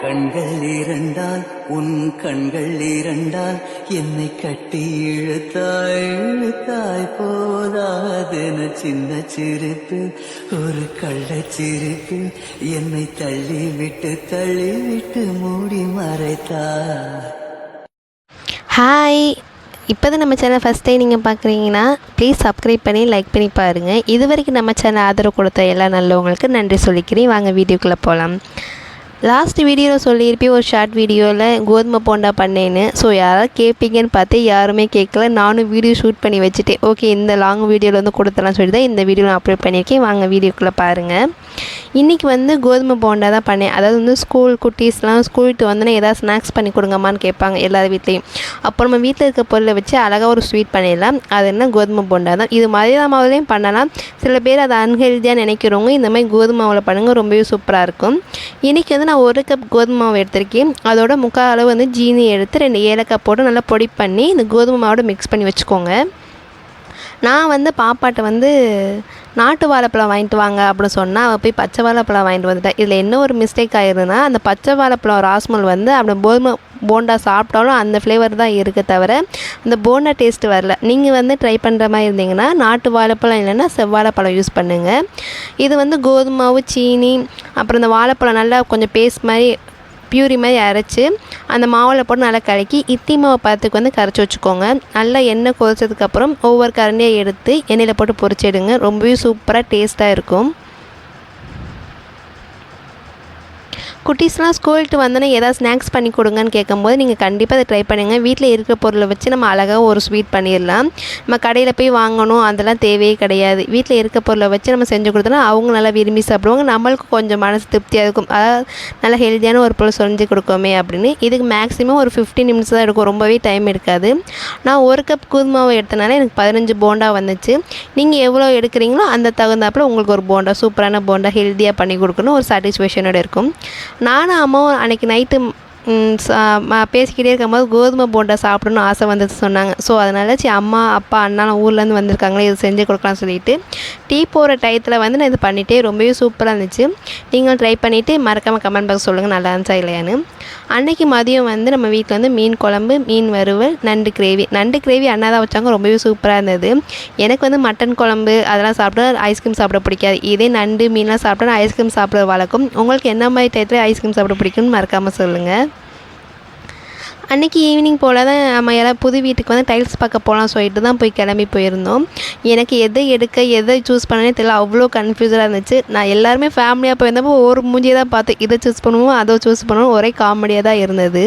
கண்கள் இரண்டால் உன் கண்கள் இரண்டால் என்னை கட்டி இழுத்தாய் இழுத்தாய் போதாதென சின்ன சிரிப்பு ஒரு கள்ளச்சிரிப்பு என்னை தள்ளிவிட்டு மூடி மறைத்தாய். ஹாய், இப்போ தான் நம்ம சேனல் ஃபஸ்ட் டைம் நீங்கள் பார்க்குறீங்கன்னா ப்ளீஸ் சப்ஸ்கிரைப் பண்ணி லைக் பண்ணி பாருங்கள். இது வரைக்கும் நம்ம சேனல் ஆதரவு கொடுத்த எல்லா நல்லவங்களுக்கு நன்றி சொல்லிக்கிறேன். வாங்க வீடியோக்குள்ளே போகலாம். லாஸ்ட் வீடியோவில் சொல்லியிருப்பேன் ஒரு ஷார்ட் வீடியோவில் கோதுமை போண்டா பண்ணேன்னு. ஸோ யாராவது கேட்பீங்கன்னு பார்த்து யாருமே கேட்கல. நானும் வீடியோ ஷூட் பண்ணி வச்சுட்டேன். ஓகே, இந்த லாங் வீடியோவில் வந்து கொடுத்தலாம்னு சொல்லி தான் இந்த வீடியோ நான் அப்லோட் பண்ணியிருக்கேன். வாங்க வீடியோக்குள்ளே பாருங்கள். இன்றைக்கி வந்து கோதுமை போண்டா தான் பண்ணேன். அதாவது வந்து ஸ்கூல் குட்டீஸ்லாம் ஸ்கூல்ட்டு வந்தோன்னே ஏதாவது ஸ்நாக்ஸ் பண்ணி கொடுங்கம்மான்னு கேட்பாங்க எல்லார் வீட்லேயும். அப்போ நம்ம வீட்டில் இருக்க பொருளை வச்சு அழகாக ஒரு ஸ்வீட் பண்ணிடலாம். அது என்ன கோதுமை போண்டா தான். இது மதிய மாவுலேயும் பண்ணலாம். சில பேர் அதை அன்ஹெல்தியாக நினைக்கிறவங்க இந்த மாதிரி கோதுமை மாவில் பண்ணுங்கள், ரொம்பவே சூப்பராக இருக்கும். இன்றைக்கி வந்து நான் 1 கப் கோதுமை மாவு எடுத்திருக்கேன். அதோட 3/4 அளவு வந்து ஜீனி எடுத்து 2 ஏலக்காய் போட்டு நல்லா பொடி பண்ணி இந்த கோதுமை மாவோட மிக்ஸ் பண்ணி வச்சுக்கோங்க. நான் வந்து பாப்பாட்ட வந்து நாட்டு வாழைப்பழம் வாங்கிட்டு வாங்க அப்படின்னு சொன்னால் அவள் போய் பச்சை வாழைப்பழம் வாங்கிட்டு வந்துட்டேன். இதில் என்ன ஒரு மிஸ்டேக் ஆகிருதுன்னா, அந்த பச்சை வாழைப்பழம் ராஸ்மல் வந்து அப்படி கோதுமை போண்டா சாப்பிட்டாலும் அந்த ஃப்ளேவர் தான் இருக்க தவிர அந்த போண்டா டேஸ்ட்டு வரல. நீங்கள் வந்து ட்ரை பண்ணுற மாதிரி இருந்தீங்கன்னா நாட்டு வாழைப்பழம் இல்லைன்னா செவ்வாழைப்பழம் யூஸ் பண்ணுங்கள். இது வந்து கோதுமாவு, சீனி, அப்புறம் இந்த வாழைப்பழம் நல்லா கொஞ்சம் பேஸ்ட் மாதிரி பியூரி மாதிரி அரைச்சி அந்த மாவில் போட்டு நல்லா கலக்கி இட்லி மாவு பதத்துக்கு வந்து கரைச்சி வச்சுக்கோங்க. நல்லா எண்ணெய் கொதிச்சதுக்கப்புறம் ஒவ்வொரு கரண்டியாக எடுத்து எண்ணெயில் போட்டு பொரிச்சிடுங்க. ரொம்பவே சூப்பராக டேஸ்ட்டாக இருக்கும். குட்டீஸ்லாம் ஸ்கூல்ட்டு வந்தோன்னே ஏதாவது ஸ்நாக்ஸ் பண்ணி கொடுங்கன்னு கேட்கும்போது நீங்கள் கண்டிப்பாக அதை ட்ரை பண்ணுங்கள். வீட்டில் இருக்கிற பொருளை வச்சு நம்ம அழகாக ஒரு ஸ்வீட் பண்ணிடலாம். நம்ம கடையில் போய் வாங்கணும் அதெல்லாம் தேவையே கிடையாது. வீட்டில் இருக்க பொருளை வச்சு நம்ம செஞ்சு கொடுத்தோன்னா அவங்க நல்லா விரும்பி சாப்பிடுவாங்க. நம்மளுக்கு கொஞ்சம் மனசு திருப்தியாக இருக்கும். அதாவது நல்லா ஹெல்த்தியான ஒரு பொருள் செஞ்சு கொடுக்கோமே அப்படின்னு. இதுக்கு மேக்ஸிமம் ஒரு 15 நிமிஷம் தான் எடுக்கும், ரொம்பவே டைம் எடுக்காது. நான் 1 கப் கோதுமாவை எடுத்தனால எனக்கு 15 போண்டா வந்துச்சு. நீங்கள் எவ்வளோ எடுக்கிறீங்களோ அந்த தகுந்தாப்பில் உங்களுக்கு ஒரு போண்டா, சூப்பரான போண்டா ஹெல்த்தியாக பண்ணி கொடுக்கணும், ஒரு சாட்டிஸ்ஃபேக்ஷனோடு இருக்கும். நானும் அம்மாவும் அன்றைக்கி நைட்டு பேசிக்கிட்டே இருக்கும்போது கோதுமை போண்டா சாப்பிடணும்னு ஆசை வந்தது சொன்னாங்க. ஸோ அதனால் அம்மா, அப்பா, அண்ணாலாம் ஊர்லேருந்து வந்திருக்காங்களே இது செஞ்சு கொடுக்கலாம்னு சொல்லிட்டு டீ போகிற டயத்தில் வந்து நான் இது பண்ணிகிட்டே ரொம்பவே சூப்பராக இருந்துச்சு. நீங்களும் ட்ரை பண்ணிவிட்டு மறக்காமல் கமெண்ட் பாக்ஸ் சொல்லுங்கள் நல்லா இருந்துச்சா இல்லையான்னு. அன்றைக்கி மதியம் வந்து நம்ம வீட்டில் வந்து மீன் குழம்பு, மீன் வறுவல், நண்டு கிரேவி அண்ணா தான் வச்சாங்க. ரொம்பவே சூப்பராக இருந்தது. எனக்கு வந்து மட்டன் குழம்பு அதெல்லாம் சாப்பிட்டா ஐஸ்கிரீம் சாப்பிட பிடிக்காது. இதே நண்டு மீன்லாம் சாப்பிட்டா ஐஸ்கிரீம் சாப்பிட வழக்கம். உங்களுக்கு என்ன மாதிரி டயத்தில் ஐஸ்கிரீம் சாப்பிட பிடிக்கும்னு மறக்காமல் சொல்லுங்கள். அன்றைக்கி ஈவினிங் போல் தான் நம்ம எல்லாம் புது வீட்டுக்கு வந்து டைல்ஸ் பார்க்க போகலாம் சொல்லிட்டு தான் கிளம்பி போயிருந்தோம். எனக்கு எதை சூஸ் பண்ணனே தெரியல, அவ்வளோ கன்ஃபியூஸாக இருந்துச்சு. நான் எல்லாருமே ஃபேமிலியாக போயிருந்தப்போ ஒரு மூஞ்சியை தான் பார்த்து இதை சூஸ் பண்ணுவோம் அதை சூஸ் பண்ணுவோம், ஒரே காமெடியாக தான் இருந்தது.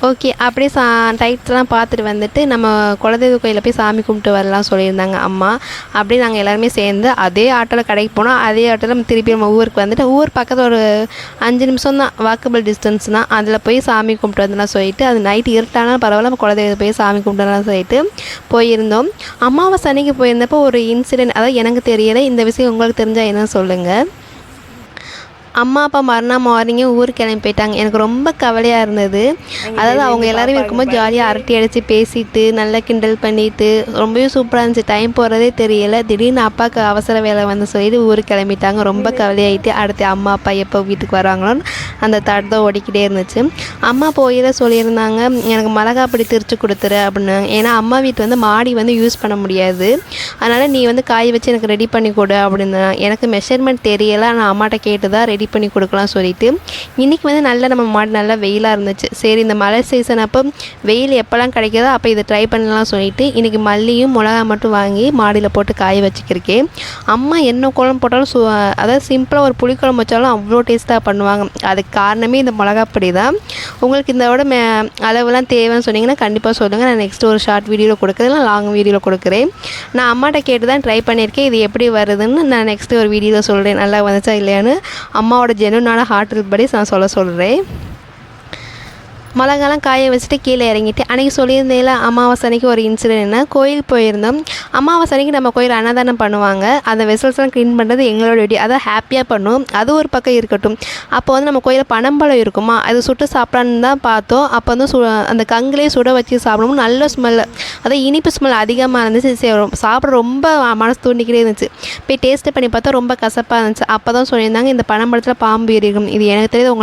ஓகே, அப்படியே டைட்ஸ்லாம் பார்த்துட்டு வந்துட்டு நம்ம குலதெய்வ கோயிலில் போய் சாமி கும்பிட்டு வரலாம் சொல்லியிருந்தாங்க அம்மா. அப்படியே நாங்கள் எல்லாருமே சேர்ந்து அதே ஆட்டோவில் கடைக்கு போனோம். அதே ஆட்டோவில் நம்ம திருப்பி நம்ம ஊருக்கு வந்துட்டு ஊர் பக்கத்தில் ஒரு 5 நிமிஷம் தான் வாக்கபிள் டிஸ்டன்ஸ் தான். அதில் போய் சாமி கும்பிட்டு வந்தலாம் சொல்லிட்டு அது நைட்டு இருட்டானாலும் பரவாயில்ல நம்ம குலதெய்வத்தை போய் சாமி கும்பிட்டுலாம் சொல்லிட்டு போயிருந்தோம். அம்மாவாசை அன்னைக்கு போயிருந்தப்போ ஒரு இன்சிடென்ட், அதாவது எனக்கு தெரியலை, இந்த விஷயம் உங்களுக்கு தெரிஞ்சால் என்ன சொல்லுங்கள். அம்மா அப்பா மறுநாள் மார்னிங்கே ஊருக்கு கிளம்பி போயிட்டாங்க. எனக்கு ரொம்ப கவலையாக இருந்தது. அதாவது அவங்க எல்லோரும் இருக்கும்போது ஜாலியாக அரட்டி அடித்து பேசிட்டு நல்லா கிண்டல் பண்ணிட்டு ரொம்பவே சூப்பராக இருந்துச்சு. டைம் போகிறதே தெரியலை. திடீர்னு அப்பாவுக்கு அவசர வேலை வந்து சொல்லிட்டு ஊருக்கு கிளம்பிட்டாங்க. ரொம்ப கவலையாகிட்டு அடுத்து அம்மா அப்பா எப்போ வீட்டுக்கு வராங்களோன்னு அந்த தான் ஓடிக்கிட்டே இருந்துச்சு. அம்மா போயிட சொல்லியிருந்தாங்க எனக்கு மிளகா அப்படி திரிச்சு கொடுத்துரு அப்படின்னு. ஏன்னா அம்மா வீட்டு வந்து மாடி வந்து யூஸ் பண்ண முடியாது, அதனால் நீ வந்து காய வச்சு எனக்கு ரெடி பண்ணி கொடு அப்படின்னு. எனக்கு மெஷர்மெண்ட் தெரியலை, நான் அம்மாட்ட கேட்டு தான் ரெடி பண்ணி கொடுக்கலாம் சொல்லிட்டு. இன்றைக்கி வந்து நல்லா நம்ம மாடு நல்லா வெயிலாக இருந்துச்சு. சரி இந்த மழை சீசன் அப்போ வெயில் எப்போல்லாம் கிடைக்கிறதோ அப்போ இதை ட்ரை பண்ணலாம் சொல்லிட்டு இன்றைக்கி மல்லியும் மிளகா மட்டும் வாங்கி மாடியில் போட்டு காய வச்சுக்கிருக்கேன். அம்மா என்ன குழம்பு போட்டாலும் அதாவது சிம்பிளாக ஒரு புளிக்குழம்பு வச்சாலும் அவ்வளோ டேஸ்ட்டாக பண்ணுவாங்க. அதுக்கு காரணமே இந்த மிளகாப்பொடி தான். உங்களுக்கு இதோட அளவுலாம் தேவைன்னு சொன்னீங்கன்னா கண்டிப்பாக சொல்லுங்கள். நான் நெக்ஸ்ட் ஒரு ஷார்ட் வீடியோவில் கொடுக்குறேன், இல்லை லாங் வீடியோவில் கொடுக்குறேன். நான் அம்மாட்ட கேட்டு தான் ட்ரை பண்ணியிருக்கேன். இது எப்படி வருதுன்னு நான் நெக்ஸ்ட்டு ஒரு வீடியோவில் சொல்கிறேன், நல்லா வந்துச்சா இல்லையான்னு. அம்மாவோட ஜெனுனான ஹார்ட் படி நான் சொல்கிறேன். மிளகாலாம் காய வச்சுட்டு கீழே இறங்கிட்டு அன்றைக்கி சொல்லியிருந்தேன் அமாவாசை அன்றைக்கி ஒரு இன்சிடென்ட்னா கோயில் போயிருந்தோம். அமாவாசை அன்றைக்கி நம்ம கோயில் அன்னதானம் பண்ணுவாங்க. அந்த வெசல்ஸ்லாம் க்ளீன் பண்ணுறது எங்களோட டியூட்டி. அதான் ஹாப்பியாக பண்ணுவோம். அது ஒரு பக்கம் இருக்கட்டும். அப்போ வந்து நம்ம கோயிலில் பனம்பழம் இருக்குமா, அது சுட்டு சாப்பிட்லான்னு தான் பார்த்தோம். அப்போ வந்து அந்த கங்குலேயே சுட வச்சு சாப்பிடணும். நல்ல ஸ்மெல், அதான் இனிப்பு ஸ்மெல் அதிகமாக இருந்துச்சு. சாப்பிட ரொம்ப மனசு தூண்டிக்கிட்டே இருந்துச்சு. போய் டேஸ்ட்டு பண்ணி பார்த்தா ரொம்ப கசப்பாக இருந்துச்சு. அப்போ தான் சொல்லியிருந்தாங்க இந்த பனம்பழத்தில் பாம்பு இருக்கும். இது எனக்கு தெரியாது.